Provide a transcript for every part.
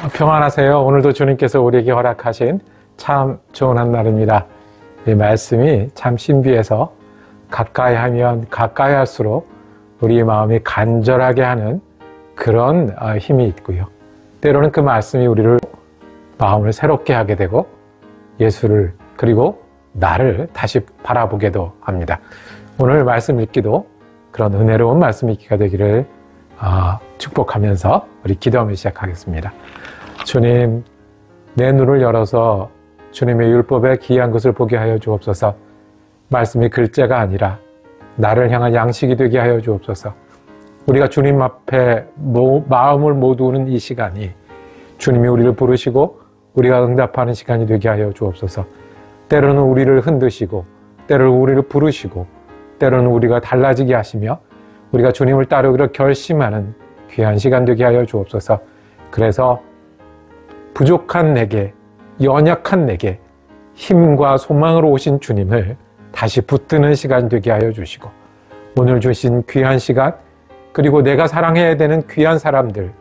평안하세요. 오늘도 주님께서 우리에게 허락하신 참 좋은 한날입니다. 이 말씀이 참 신비해서 가까이 하면 가까이 할수록 우리의 마음이 간절하게 하는 그런 힘이 있고요. 때로는 그 말씀이 우리를 마음을 새롭게 하게 되고 예수를 그리고 나를 다시 바라보게도 합니다. 오늘 말씀 읽기도 그런 은혜로운 말씀 읽기가 되기를 축복하면서 우리 기도하며 시작하겠습니다. 주님, 내 눈을 열어서 주님의 율법에 귀한 것을 보게 하여 주옵소서. 말씀이 글자가 아니라 나를 향한 양식이 되게 하여 주옵소서. 우리가 주님 앞에 마음을 모두는 이 시간이 주님이 우리를 부르시고 우리가 응답하는 시간이 되게 하여 주옵소서. 때로는 우리를 흔드시고 때로는 우리를 부르시고 때로는 우리가 달라지게 하시며 우리가 주님을 따르기로 결심하는 귀한 시간 되게 하여 주옵소서. 그래서 부족한 내게, 연약한 내게 힘과 소망으로 오신 주님을 다시 붙드는 시간 되게 하여 주시고 오늘 주신 귀한 시간 그리고 내가 사랑해야 되는 귀한 사람들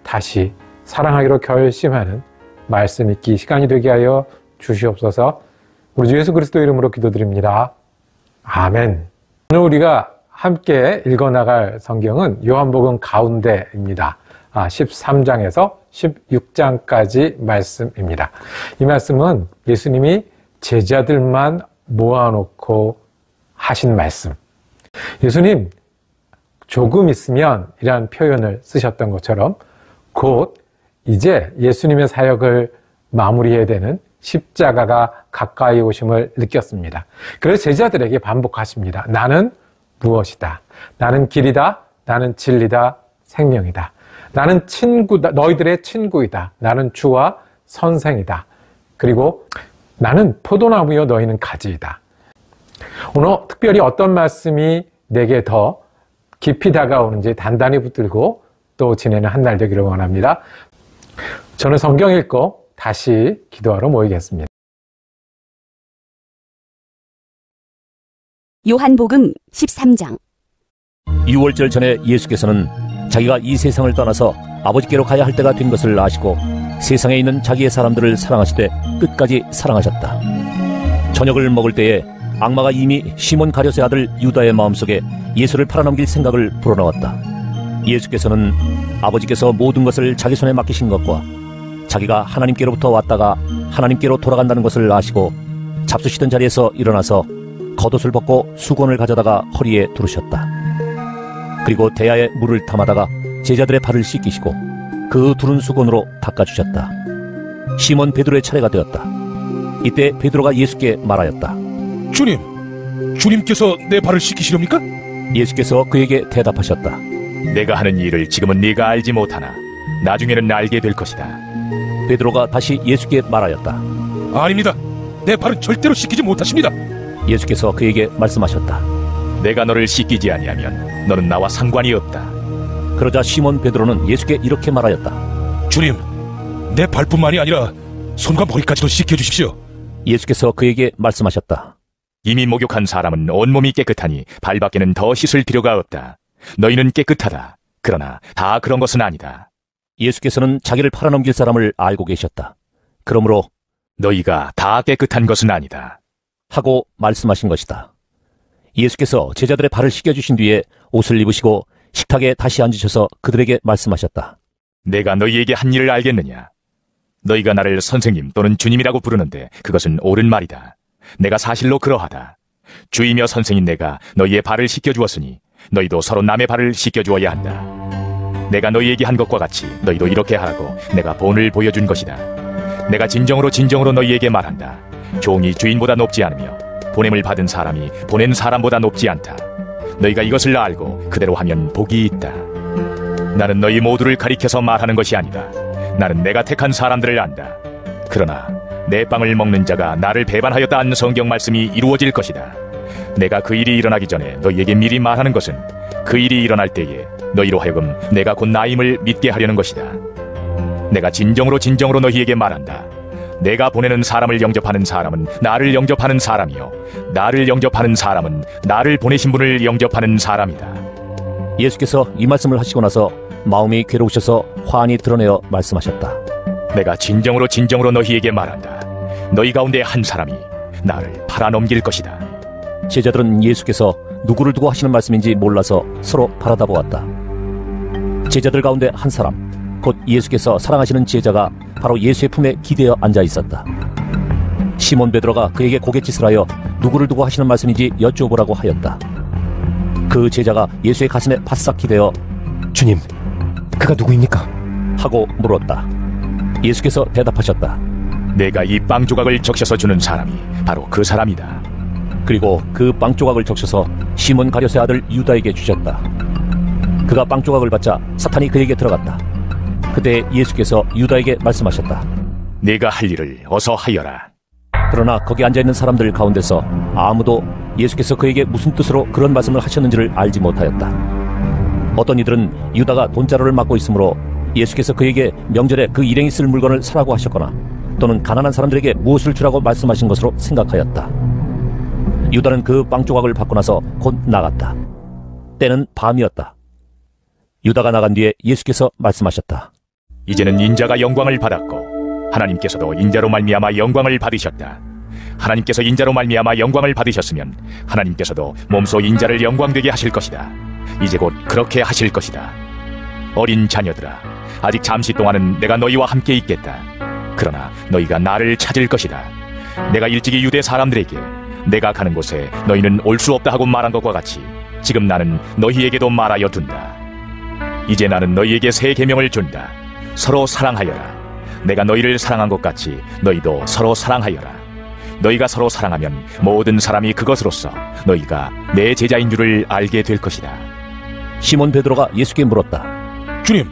다시 사랑하기로 결심하는 말씀 읽기 시간이 되게 하여 주시옵소서. 우리 주 예수 그리스도 이름으로 기도드립니다. 아멘. 오늘 우리가 함께 읽어나갈 성경은 요한복음 가운데입니다. 13장에서 16장까지 말씀입니다. 이 말씀은 예수님이 제자들만 모아놓고 하신 말씀. 예수님 조금 있으면 이라는 표현을 쓰셨던 것처럼 곧 이제 예수님의 사역을 마무리해야 되는 십자가가 가까이 오심을 느꼈습니다. 그래서 제자들에게 반복하십니다. 나는 무엇이다. 나는 길이다. 나는 진리다. 생명이다. 나는 친구다. 너희들의 친구이다. 나는 주와 선생이다. 그리고 나는 포도나무여 너희는 가지이다. 오늘 특별히 어떤 말씀이 내게 더 깊이 다가오는지 단단히 붙들고 또 지내는 한 날 되기를 원합니다. 저는 성경 읽고 다시 기도하러 모이겠습니다. 요한복음 13장. 유월절 전에 예수께서는 자기가 이 세상을 떠나서 아버지께로 가야 할 때가 된 것을 아시고 세상에 있는 자기의 사람들을 사랑하시되 끝까지 사랑하셨다. 저녁을 먹을 때에 악마가 이미 시몬 가룟의 아들 유다의 마음속에 예수를 팔아넘길 생각을 불어넣었다. 예수께서는 아버지께서 모든 것을 자기 손에 맡기신 것과 자기가 하나님께로부터 왔다가 하나님께로 돌아간다는 것을 아시고 잡수시던 자리에서 일어나서 겉옷을 벗고 수건을 가져다가 허리에 두르셨다. 그리고 대야에 물을 담아다가 제자들의 발을 씻기시고 그 두른 수건으로 닦아주셨다. 시몬 베드로의 차례가 되었다. 이때 베드로가 예수께 말하였다. 주님께서 내 발을 씻기시렵니까? 예수께서 그에게 대답하셨다. 내가 하는 일을 지금은 네가 알지 못하나 나중에는 알게 될 것이다. 베드로가 다시 예수께 말하였다. 아닙니다. 내 발은 절대로 씻기지 못하십니다. 예수께서 그에게 말씀하셨다. 내가 너를 씻기지 아니하면 너는 나와 상관이 없다. 그러자 시몬 베드로는 예수께 이렇게 말하였다. 주님, 내 발뿐만이 아니라 손과 머리까지도 씻겨주십시오. 예수께서 그에게 말씀하셨다. 이미 목욕한 사람은 온몸이 깨끗하니 발밖에는 더 씻을 필요가 없다. 너희는 깨끗하다. 그러나 다 그런 것은 아니다. 예수께서는 자기를 팔아넘길 사람을 알고 계셨다. 그러므로 너희가 다 깨끗한 것은 아니다 하고 말씀하신 것이다. 예수께서 제자들의 발을 씻겨주신 뒤에 옷을 입으시고 식탁에 다시 앉으셔서 그들에게 말씀하셨다. 내가 너희에게 한 일을 알겠느냐? 너희가 나를 선생님 또는 주님이라고 부르는데 그것은 옳은 말이다. 내가 사실로 그러하다. 주이며 선생인 내가 너희의 발을 씻겨주었으니 너희도 서로 남의 발을 씻겨주어야 한다. 내가 너희에게 한 것과 같이 너희도 이렇게 하라고 내가 본을 보여준 것이다. 내가 진정으로 너희에게 말한다. 종이 주인보다 높지 않으며 보냄을 받은 사람이 보낸 사람보다 높지 않다. 너희가 이것을 알고 그대로 하면 복이 있다. 나는 너희 모두를 가리켜서 말하는 것이 아니다. 나는 내가 택한 사람들을 안다. 그러나 내 빵을 먹는 자가 나를 배반하였다는 성경 말씀이 이루어질 것이다. 내가 그 일이 일어나기 전에 너희에게 미리 말하는 것은 그 일이 일어날 때에 너희로 하여금 내가 곧 나임을 믿게 하려는 것이다. 내가 진정으로 너희에게 말한다. 내가 보내는 사람을 영접하는 사람은 나를 영접하는 사람이요 나를 영접하는 사람은 나를 보내신 분을 영접하는 사람이다. 예수께서 이 말씀을 하시고 나서 마음이 괴로우셔서 환히 드러내어 말씀하셨다. 내가 진정으로 진정으로 너희에게 말한다. 너희 가운데 한 사람이 나를 팔아넘길 것이다. 제자들은 예수께서 누구를 두고 하시는 말씀인지 몰라서 서로 바라다 보았다. 제자들 가운데 한 사람, 곧 예수께서 사랑하시는 제자가 바로 예수의 품에 기대어 앉아 있었다. 시몬 베드로가 그에게 고갯짓을 하여 누구를 두고 하시는 말씀인지 여쭤보라고 하였다. 그 제자가 예수의 가슴에 바싹 기대어 주님, 그가 누구입니까? 하고 물었다. 예수께서 대답하셨다. 내가 이 빵 조각을 적셔서 주는 사람이 바로 그 사람이다. 그리고 그 빵 조각을 적셔서 시몬 가룟의 아들 유다에게 주셨다. 그가 빵 조각을 받자 사탄이 그에게 들어갔다. 그때 예수께서 유다에게 말씀하셨다. 네가 할 일을 어서 하여라. 그러나 거기 앉아있는 사람들 가운데서 아무도 예수께서 그에게 무슨 뜻으로 그런 말씀을 하셨는지를 알지 못하였다. 어떤 이들은 유다가 돈자루를 맡고 있으므로 예수께서 그에게 명절에 그 일행이 쓸 물건을 사라고 하셨거나 또는 가난한 사람들에게 무엇을 주라고 말씀하신 것으로 생각하였다. 유다는 그 빵 조각을 받고 나서 곧 나갔다. 때는 밤이었다. 유다가 나간 뒤에 예수께서 말씀하셨다. 이제는 인자가 영광을 받았고 하나님께서도 인자로 말미암아 영광을 받으셨다. 하나님께서 인자로 말미암아 영광을 받으셨으면 하나님께서도 몸소 인자를 영광되게 하실 것이다. 이제 곧 그렇게 하실 것이다. 어린 자녀들아, 아직 잠시 동안은 내가 너희와 함께 있겠다. 그러나 너희가 나를 찾을 것이다. 내가 일찍이 유대 사람들에게 내가 가는 곳에 너희는 올 수 없다 하고 말한 것과 같이 지금 나는 너희에게도 말하여 둔다. 이제 나는 너희에게 새 계명을 준다. 서로 사랑하여라. 내가 너희를 사랑한 것 같이 너희도 서로 사랑하여라. 너희가 서로 사랑하면 모든 사람이 그것으로써 너희가 내 제자인 줄을 알게 될 것이다. 시몬 베드로가 예수께 물었다. 주님,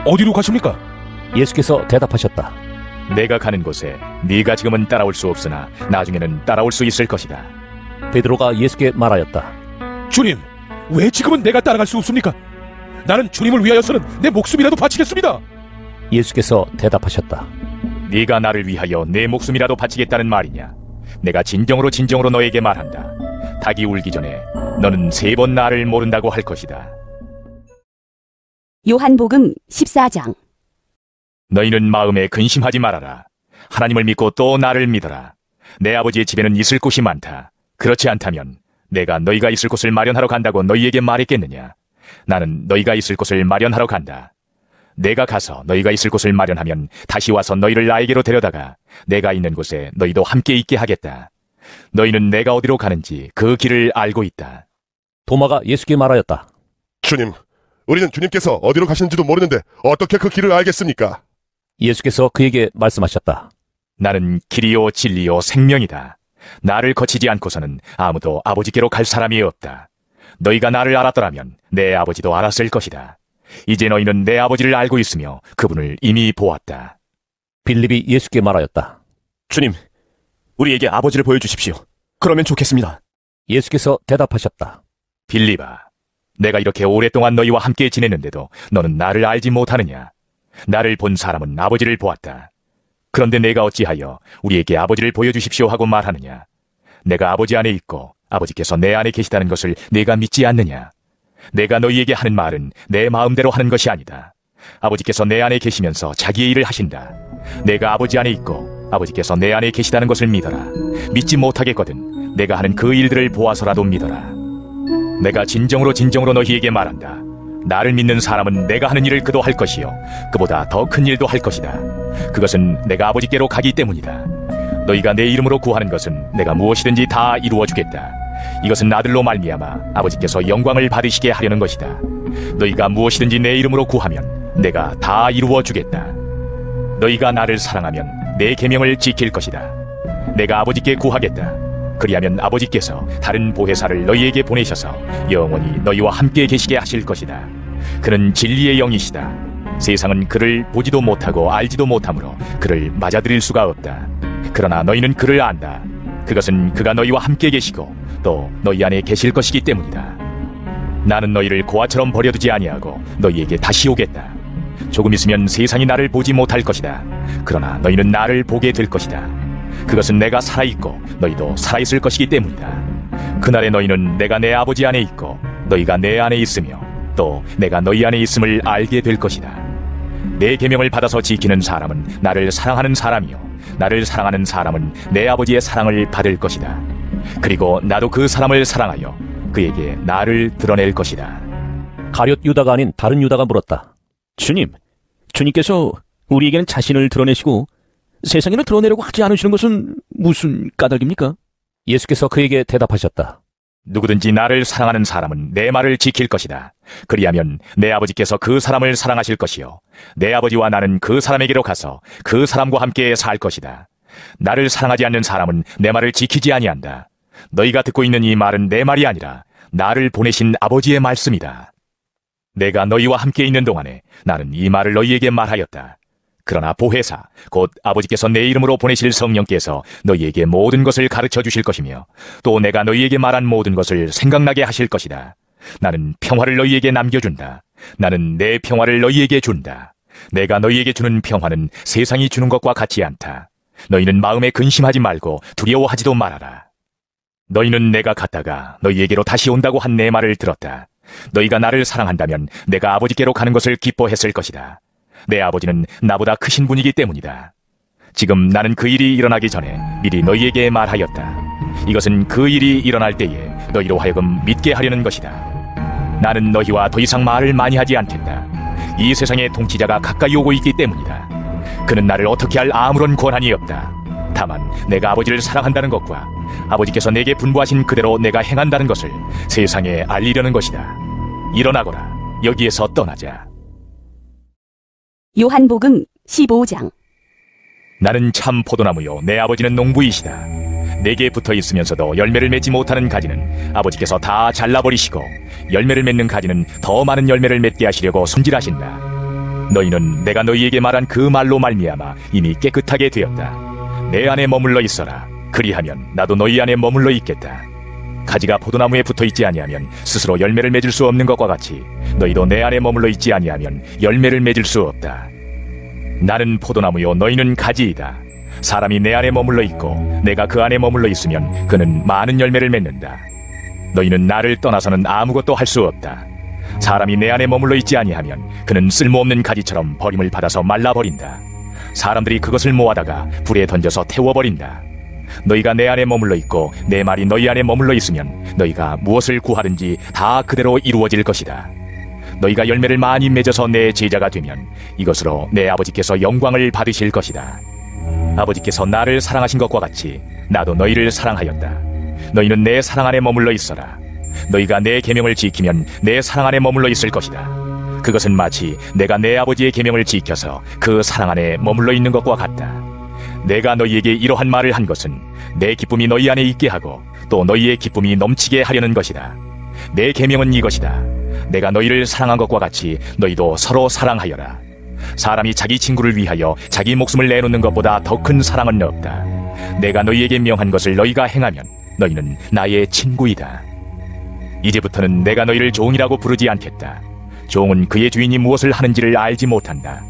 어디로 가십니까? 예수께서 대답하셨다. 내가 가는 곳에 네가 지금은 따라올 수 없으나 나중에는 따라올 수 있을 것이다. 베드로가 예수께 말하였다. 주님, 왜 지금은 내가 따라갈 수 없습니까? 나는 주님을 위하여서는 내 목숨이라도 바치겠습니다. 예수께서 대답하셨다. 네가 나를 위하여 내 목숨이라도 바치겠다는 말이냐? 내가 진정으로 진정으로 너에게 말한다. 닭이 울기 전에 너는 3번 나를 모른다고 할 것이다. 요한복음 14장. 너희는 마음에 근심하지 말아라. 하나님을 믿고 또 나를 믿어라. 내 아버지의 집에는 있을 곳이 많다. 그렇지 않다면 내가 너희가 있을 곳을 마련하러 간다고 너희에게 말했겠느냐? 나는 너희가 있을 곳을 마련하러 간다. 내가 가서 너희가 있을 곳을 마련하면 다시 와서 너희를 나에게로 데려다가 내가 있는 곳에 너희도 함께 있게 하겠다. 너희는 내가 어디로 가는지 그 길을 알고 있다. 도마가 예수께 말하였다. 주님, 우리는 주님께서 어디로 가시는지도 모르는데 어떻게 그 길을 알겠습니까? 예수께서 그에게 말씀하셨다. 나는 길이요 진리요 생명이다. 나를 거치지 않고서는 아무도 아버지께로 갈 사람이 없다. 너희가 나를 알았더라면 내 아버지도 알았을 것이다. 이제 너희는 내 아버지를 알고 있으며 그분을 이미 보았다. 빌립이 예수께 말하였다. 주님, 우리에게 아버지를 보여주십시오. 그러면 좋겠습니다. 예수께서 대답하셨다. 빌립아, 내가 이렇게 오랫동안 너희와 함께 지냈는데도 너는 나를 알지 못하느냐? 나를 본 사람은 아버지를 보았다. 그런데 내가 어찌하여 우리에게 아버지를 보여주십시오 하고 말하느냐? 내가 아버지 안에 있고 아버지께서 내 안에 계시다는 것을 내가 믿지 않느냐? 내가 너희에게 하는 말은 내 마음대로 하는 것이 아니다. 아버지께서 내 안에 계시면서 자기의 일을 하신다. 내가 아버지 안에 있고 아버지께서 내 안에 계시다는 것을 믿어라. 믿지 못하겠거든 내가 하는 그 일들을 보아서라도 믿어라. 내가 진정으로 진정으로 너희에게 말한다. 나를 믿는 사람은 내가 하는 일을 그도 할 것이요 그보다 더 큰 일도 할 것이다. 그것은 내가 아버지께로 가기 때문이다. 너희가 내 이름으로 구하는 것은 내가 무엇이든지 다 이루어 주겠다. 이것은 아들로 말미암아 아버지께서 영광을 받으시게 하려는 것이다. 너희가 무엇이든지 내 이름으로 구하면 내가 다 이루어 주겠다. 너희가 나를 사랑하면 내 계명을 지킬 것이다. 내가 아버지께 구하겠다. 그리하면 아버지께서 다른 보혜사를 너희에게 보내셔서 영원히 너희와 함께 계시게 하실 것이다. 그는 진리의 영이시다. 세상은 그를 보지도 못하고 알지도 못하므로 그를 맞아들일 수가 없다. 그러나 너희는 그를 안다. 그것은 그가 너희와 함께 계시고 또 너희 안에 계실 것이기 때문이다. 나는 너희를 고아처럼 버려두지 아니하고 너희에게 다시 오겠다. 조금 있으면 세상이 나를 보지 못할 것이다. 그러나 너희는 나를 보게 될 것이다. 그것은 내가 살아있고 너희도 살아있을 것이기 때문이다. 그날에 너희는 내가 내 아버지 안에 있고 너희가 내 안에 있으며 또 내가 너희 안에 있음을 알게 될 것이다. 내 계명을 받아서 지키는 사람은 나를 사랑하는 사람이요 나를 사랑하는 사람은 내 아버지의 사랑을 받을 것이다. 그리고 나도 그 사람을 사랑하여 그에게 나를 드러낼 것이다. 가룟 유다가 아닌 다른 유다가 물었다. 주님, 주님께서 우리에게는 자신을 드러내시고 세상에는 드러내려고 하지 않으시는 것은 무슨 까닭입니까? 예수께서 그에게 대답하셨다. 누구든지 나를 사랑하는 사람은 내 말을 지킬 것이다. 그리하면 내 아버지께서 그 사람을 사랑하실 것이요 내 아버지와 나는 그 사람에게로 가서 그 사람과 함께 살 것이다. 나를 사랑하지 않는 사람은 내 말을 지키지 아니한다. 너희가 듣고 있는 이 말은 내 말이 아니라 나를 보내신 아버지의 말씀이다. 내가 너희와 함께 있는 동안에 나는 이 말을 너희에게 말하였다. 그러나 보혜사 곧 아버지께서 내 이름으로 보내실 성령께서 너희에게 모든 것을 가르쳐 주실 것이며 또 내가 너희에게 말한 모든 것을 생각나게 하실 것이다. 나는 평화를 너희에게 남겨준다. 나는 내 평화를 너희에게 준다. 내가 너희에게 주는 평화는 세상이 주는 것과 같지 않다. 너희는 마음에 근심하지 말고 두려워하지도 말아라. 너희는 내가 갔다가 너희에게로 다시 온다고 한 내 말을 들었다. 너희가 나를 사랑한다면 내가 아버지께로 가는 것을 기뻐했을 것이다. 내 아버지는 나보다 크신 분이기 때문이다. 지금 나는 그 일이 일어나기 전에 미리 너희에게 말하였다. 이것은 그 일이 일어날 때에 너희로 하여금 믿게 하려는 것이다. 나는 너희와 더 이상 말을 많이 하지 않겠다. 이 세상의 통치자가 가까이 오고 있기 때문이다. 그는 나를 어떻게 할 아무런 권한이 없다. 다만 내가 아버지를 사랑한다는 것과 아버지께서 내게 분부하신 그대로 내가 행한다는 것을 세상에 알리려는 것이다. 일어나거라. 여기에서 떠나자. 요한복음 15장. 나는 참 포도나무요 내 아버지는 농부이시다. 내게 붙어 있으면서도 열매를 맺지 못하는 가지는 아버지께서 다 잘라버리시고 열매를 맺는 가지는 더 많은 열매를 맺게 하시려고 손질하신다. 너희는 내가 너희에게 말한 그 말로 말미암아 이미 깨끗하게 되었다. 내 안에 머물러 있어라. 그리하면 나도 너희 안에 머물러 있겠다. 가지가 포도나무에 붙어 있지 아니하면 스스로 열매를 맺을 수 없는 것과 같이 너희도 내 안에 머물러 있지 아니하면 열매를 맺을 수 없다. 나는 포도나무요 너희는 가지이다. 사람이 내 안에 머물러 있고 내가 그 안에 머물러 있으면 그는 많은 열매를 맺는다. 너희는 나를 떠나서는 아무것도 할 수 없다. 사람이 내 안에 머물러 있지 아니하면 그는 쓸모없는 가지처럼 버림을 받아서 말라버린다. 사람들이 그것을 모아다가 불에 던져서 태워버린다. 너희가 내 안에 머물러 있고 내 말이 너희 안에 머물러 있으면 너희가 무엇을 구하든지 다 그대로 이루어질 것이다. 너희가 열매를 많이 맺어서 내 제자가 되면 이것으로 내 아버지께서 영광을 받으실 것이다. 아버지께서 나를 사랑하신 것과 같이 나도 너희를 사랑하였다. 너희는 내 사랑 안에 머물러 있어라. 너희가 내 계명을 지키면 내 사랑 안에 머물러 있을 것이다. 그것은 마치 내가 내 아버지의 계명을 지켜서 그 사랑 안에 머물러 있는 것과 같다. 내가 너희에게 이러한 말을 한 것은 내 기쁨이 너희 안에 있게 하고 또 너희의 기쁨이 넘치게 하려는 것이다. 내 계명은 이것이다. 내가 너희를 사랑한 것과 같이 너희도 서로 사랑하여라. 사람이 자기 친구를 위하여 자기 목숨을 내놓는 것보다 더 큰 사랑은 없다. 내가 너희에게 명한 것을 너희가 행하면 너희는 나의 친구이다. 이제부터는 내가 너희를 종이라고 부르지 않겠다. 종은 그의 주인이 무엇을 하는지를 알지 못한다.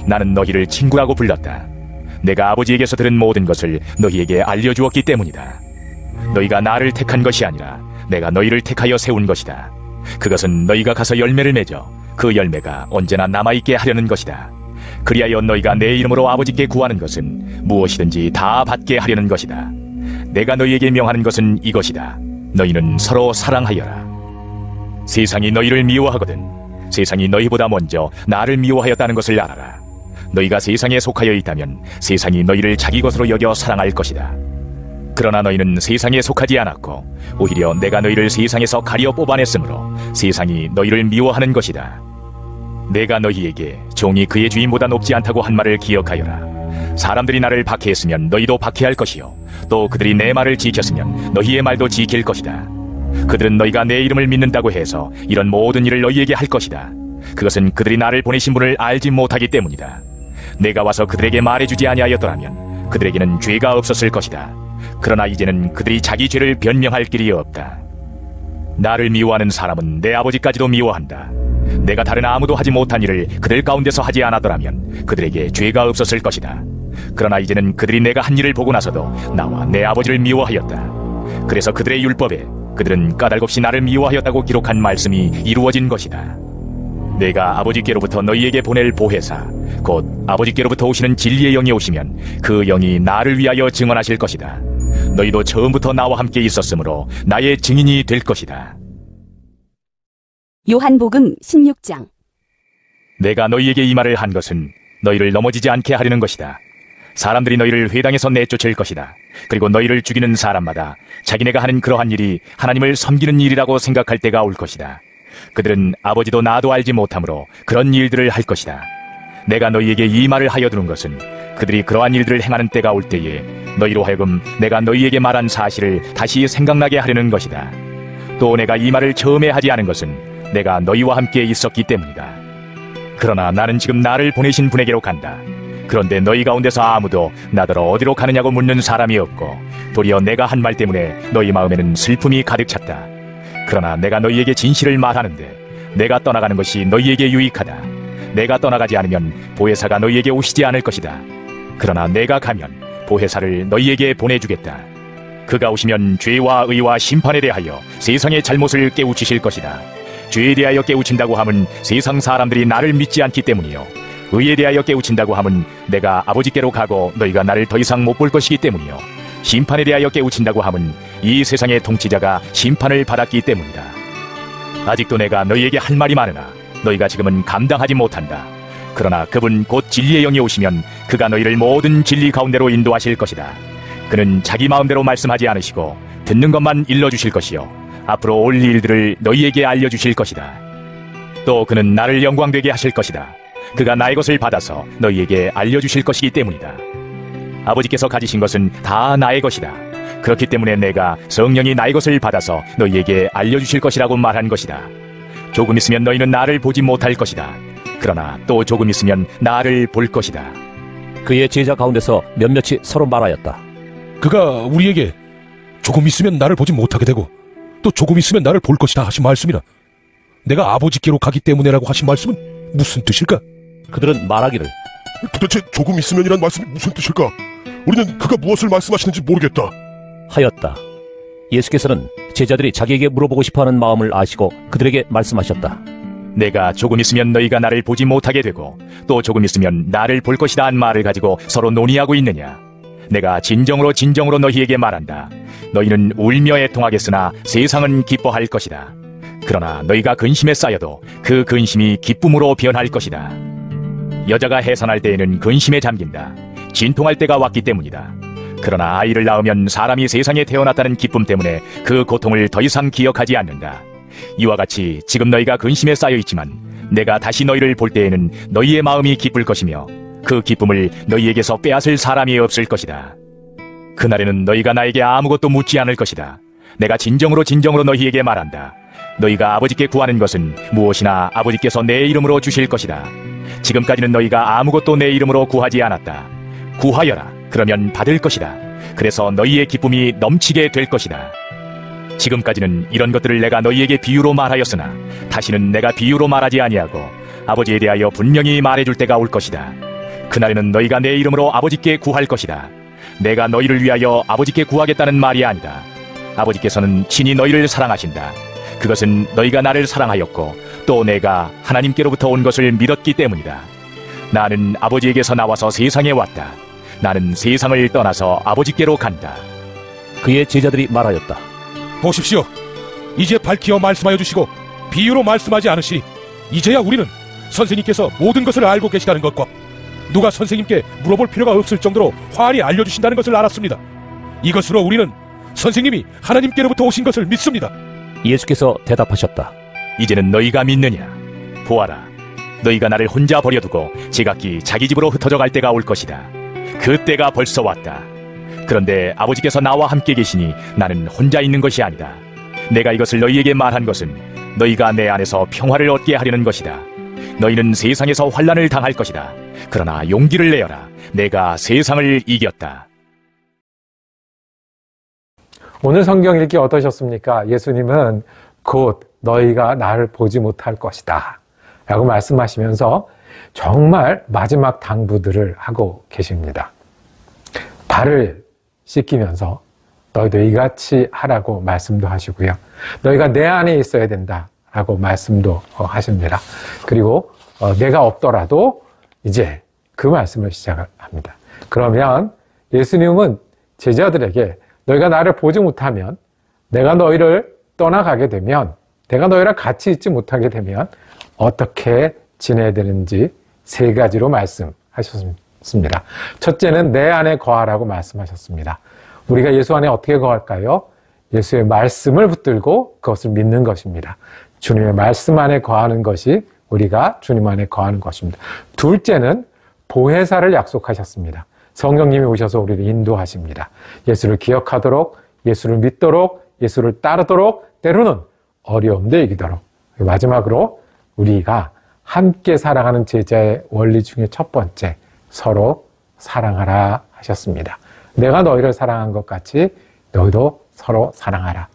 나는 너희를 친구라고 불렀다. 내가 아버지에게서 들은 모든 것을 너희에게 알려주었기 때문이다. 너희가 나를 택한 것이 아니라 내가 너희를 택하여 세운 것이다. 그것은 너희가 가서 열매를 맺어 그 열매가 언제나 남아있게 하려는 것이다. 그리하여 너희가 내 이름으로 아버지께 구하는 것은 무엇이든지 다 받게 하려는 것이다. 내가 너희에게 명하는 것은 이것이다. 너희는 서로 사랑하여라. 세상이 너희를 미워하거든 세상이 너희보다 먼저 나를 미워하였다는 것을 알아라. 너희가 세상에 속하여 있다면 세상이 너희를 자기 것으로 여겨 사랑할 것이다. 그러나 너희는 세상에 속하지 않았고 오히려 내가 너희를 세상에서 가려 뽑아냈으므로 세상이 너희를 미워하는 것이다. 내가 너희에게 종이 그의 주인보다 높지 않다고 한 말을 기억하여라. 사람들이 나를 박해했으면 너희도 박해할 것이요 또 그들이 내 말을 지켰으면 너희의 말도 지킬 것이다. 그들은 너희가 내 이름을 믿는다고 해서 이런 모든 일을 너희에게 할 것이다. 그것은 그들이 나를 보내신 분을 알지 못하기 때문이다. 내가 와서 그들에게 말해주지 아니하였더라면 그들에게는 죄가 없었을 것이다. 그러나 이제는 그들이 자기 죄를 변명할 길이 없다. 나를 미워하는 사람은 내 아버지까지도 미워한다. 내가 다른 아무도 하지 못한 일을 그들 가운데서 하지 않았더라면 그들에게 죄가 없었을 것이다. 그러나 이제는 그들이 내가 한 일을 보고 나서도 나와 내 아버지를 미워하였다. 그래서 그들의 율법에 그들은 까닭없이 나를 미워하였다고 기록한 말씀이 이루어진 것이다. 내가 아버지께로부터 너희에게 보낼 보혜사 곧 아버지께로부터 오시는 진리의 영이 오시면 그 영이 나를 위하여 증언하실 것이다. 너희도 처음부터 나와 함께 있었으므로 나의 증인이 될 것이다. 요한복음 16장. 내가 너희에게 이 말을 한 것은 너희를 넘어지지 않게 하려는 것이다. 사람들이 너희를 회당에서 내쫓을 것이다. 그리고 너희를 죽이는 사람마다 자기네가 하는 그러한 일이 하나님을 섬기는 일이라고 생각할 때가 올 것이다. 그들은 아버지도 나도 알지 못하므로 그런 일들을 할 것이다. 내가 너희에게 이 말을 하여 두는 것은 그들이 그러한 일들을 행하는 때가 올 때에 너희로 하여금 내가 너희에게 말한 사실을 다시 생각나게 하려는 것이다. 또 내가 이 말을 처음에 하지 않은 것은 내가 너희와 함께 있었기 때문이다. 그러나 나는 지금 나를 보내신 분에게로 간다. 그런데 너희 가운데서 아무도 나더러 어디로 가느냐고 묻는 사람이 없고 도리어 내가 한 말 때문에 너희 마음에는 슬픔이 가득 찼다. 그러나 내가 너희에게 진실을 말하는데 내가 떠나가는 것이 너희에게 유익하다. 내가 떠나가지 않으면 보혜사가 너희에게 오시지 않을 것이다. 그러나 내가 가면 보혜사를 너희에게 보내주겠다. 그가 오시면 죄와 의와 심판에 대하여 세상의 잘못을 깨우치실 것이다. 죄에 대하여 깨우친다고 함은 세상 사람들이 나를 믿지 않기 때문이요 의에 대하여 깨우친다고 함은 내가 아버지께로 가고 너희가 나를 더 이상 못 볼 것이기 때문이요 심판에 대하여 깨우친다고 함은 이 세상의 통치자가 심판을 받았기 때문이다. 아직도 내가 너희에게 할 말이 많으나 너희가 지금은 감당하지 못한다. 그러나 그분 곧 진리의 영이 오시면 그가 너희를 모든 진리 가운데로 인도하실 것이다. 그는 자기 마음대로 말씀하지 않으시고 듣는 것만 일러주실 것이요 앞으로 올 일들을 너희에게 알려주실 것이다. 또 그는 나를 영광되게 하실 것이다. 그가 나의 것을 받아서 너희에게 알려주실 것이기 때문이다. 아버지께서 가지신 것은 다 나의 것이다. 그렇기 때문에 내가 성령이 나의 것을 받아서 너희에게 알려주실 것이라고 말한 것이다. 조금 있으면 너희는 나를 보지 못할 것이다. 그러나 또 조금 있으면 나를 볼 것이다. 그의 제자 가운데서 몇몇이 서로 말하였다. 그가 우리에게 조금 있으면 나를 보지 못하게 되고 또 조금 있으면 나를 볼 것이다 하신 말씀이나 내가 아버지께로 가기 때문에라고 하신 말씀은 무슨 뜻일까? 그들은 말하기를 도대체 조금 있으면이란 말씀이 무슨 뜻일까? 우리는 그가 무엇을 말씀하시는지 모르겠다. 하였다. 예수께서는 제자들이 자기에게 물어보고 싶어하는 마음을 아시고 그들에게 말씀하셨다. 내가 조금 있으면 너희가 나를 보지 못하게 되고 또 조금 있으면 나를 볼 것이다 한 말을 가지고 서로 논의하고 있느냐? 내가 진정으로 너희에게 말한다. 너희는 울며 애통하겠으나 세상은 기뻐할 것이다. 그러나 너희가 근심에 쌓여도 그 근심이 기쁨으로 변할 것이다. 여자가 해산할 때에는 근심에 잠긴다. 진통할 때가 왔기 때문이다. 그러나 아이를 낳으면 사람이 세상에 태어났다는 기쁨 때문에 그 고통을 더 이상 기억하지 않는다. 이와 같이 지금 너희가 근심에 쌓여 있지만 내가 다시 너희를 볼 때에는 너희의 마음이 기쁠 것이며 그 기쁨을 너희에게서 빼앗을 사람이 없을 것이다. 그날에는 너희가 나에게 아무것도 묻지 않을 것이다. 내가 진정으로 너희에게 말한다. 너희가 아버지께 구하는 것은 무엇이나 아버지께서 내 이름으로 주실 것이다. 지금까지는 너희가 아무것도 내 이름으로 구하지 않았다. 구하여라. 그러면 받을 것이다. 그래서 너희의 기쁨이 넘치게 될 것이다. 지금까지는 이런 것들을 내가 너희에게 비유로 말하였으나 다시는 내가 비유로 말하지 아니하고 아버지에 대하여 분명히 말해줄 때가 올 것이다. 그날에는 너희가 내 이름으로 아버지께 구할 것이다. 내가 너희를 위하여 아버지께 구하겠다는 말이 아니다. 아버지께서는 친히 너희를 사랑하신다. 그것은 너희가 나를 사랑하였고 또 내가 하나님께로부터 온 것을 믿었기 때문이다. 나는 아버지에게서 나와서 세상에 왔다. 나는 세상을 떠나서 아버지께로 간다. 그의 제자들이 말하였다. 보십시오. 이제 밝히어 말씀하여 주시고 비유로 말씀하지 않으시니 이제야 우리는 선생님께서 모든 것을 알고 계시다는 것과 누가 선생님께 물어볼 필요가 없을 정도로 환히 알려주신다는 것을 알았습니다. 이것으로 우리는 선생님이 하나님께로부터 오신 것을 믿습니다. 예수께서 대답하셨다. 이제는 너희가 믿느냐? 보아라. 너희가 나를 혼자 버려두고 제각기 자기 집으로 흩어져 갈 때가 올 것이다. 그 때가 벌써 왔다. 그런데 아버지께서 나와 함께 계시니 나는 혼자 있는 것이 아니다. 내가 이것을 너희에게 말한 것은 너희가 내 안에서 평화를 얻게 하려는 것이다. 너희는 세상에서 환난을 당할 것이다. 그러나 용기를 내어라. 내가 세상을 이겼다. 오늘 성경 읽기 어떠셨습니까? 예수님은 곧 너희가 나를 보지 못할 것이다 라고 말씀하시면서 정말 마지막 당부들을 하고 계십니다. 발을 씻기면서 너희도 이같이 하라고 말씀도 하시고요. 너희가 내 안에 있어야 된다 라고 말씀도 하십니다. 그리고 내가 없더라도 이제 그 말씀을 시작을 합니다. 그러면 예수님은 제자들에게 너희가 나를 보지 못하면, 내가 너희를 떠나가게 되면, 내가 너희랑 같이 있지 못하게 되면 어떻게 지내야 되는지 3가지로 말씀하셨습니다. 첫째는 내 안에 거하라고 말씀하셨습니다. 우리가 예수 안에 어떻게 거할까요? 예수의 말씀을 붙들고 그것을 믿는 것입니다. 주님의 말씀 안에 거하는 것이 우리가 주님 안에 거하는 것입니다. 둘째는 보혜사를 약속하셨습니다. 성령님이 오셔서 우리를 인도하십니다. 예수를 기억하도록, 예수를 믿도록, 예수를 따르도록, 때로는 어려움도 이기도록. 마지막으로 우리가 함께 살아가는 제자의 원리 중에 첫 번째, 서로 사랑하라 하셨습니다. 내가 너희를 사랑한 것 같이 너희도 서로 사랑하라.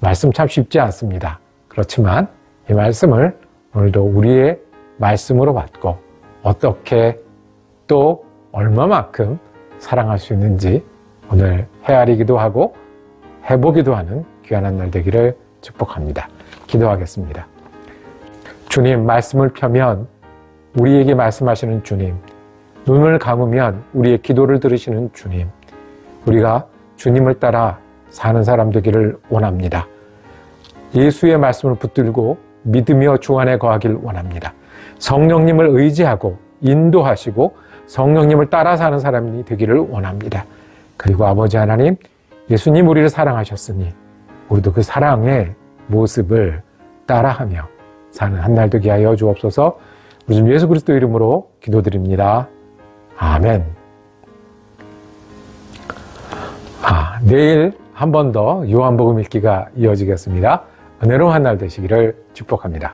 말씀 참 쉽지 않습니다. 그렇지만 이 말씀을 오늘도 우리의 말씀으로 받고 어떻게 또 얼마만큼 사랑할 수 있는지 오늘 헤아리기도 하고 해보기도 하는 귀한 한 날 되기를 축복합니다. 기도하겠습니다. 주님, 말씀을 펴면 우리에게 말씀하시는 주님, 눈을 감으면 우리의 기도를 들으시는 주님, 우리가 주님을 따라 사는 사람 되기를 원합니다. 예수의 말씀을 붙들고 믿으며 주 안에 거하길 원합니다. 성령님을 의지하고 인도하시고 성령님을 따라 사는 사람이 되기를 원합니다. 그리고 아버지 하나님, 예수님 우리를 사랑하셨으니 우리도 그 사랑의 모습을 따라하며 사는 한 날 되게 하여 주옵소서. 우리 주 예수 그리스도 이름으로 기도드립니다. 아멘. 내일 한 번 더 요한복음 읽기가 이어지겠습니다. 은혜로운 한 날 되시기를 축복합니다.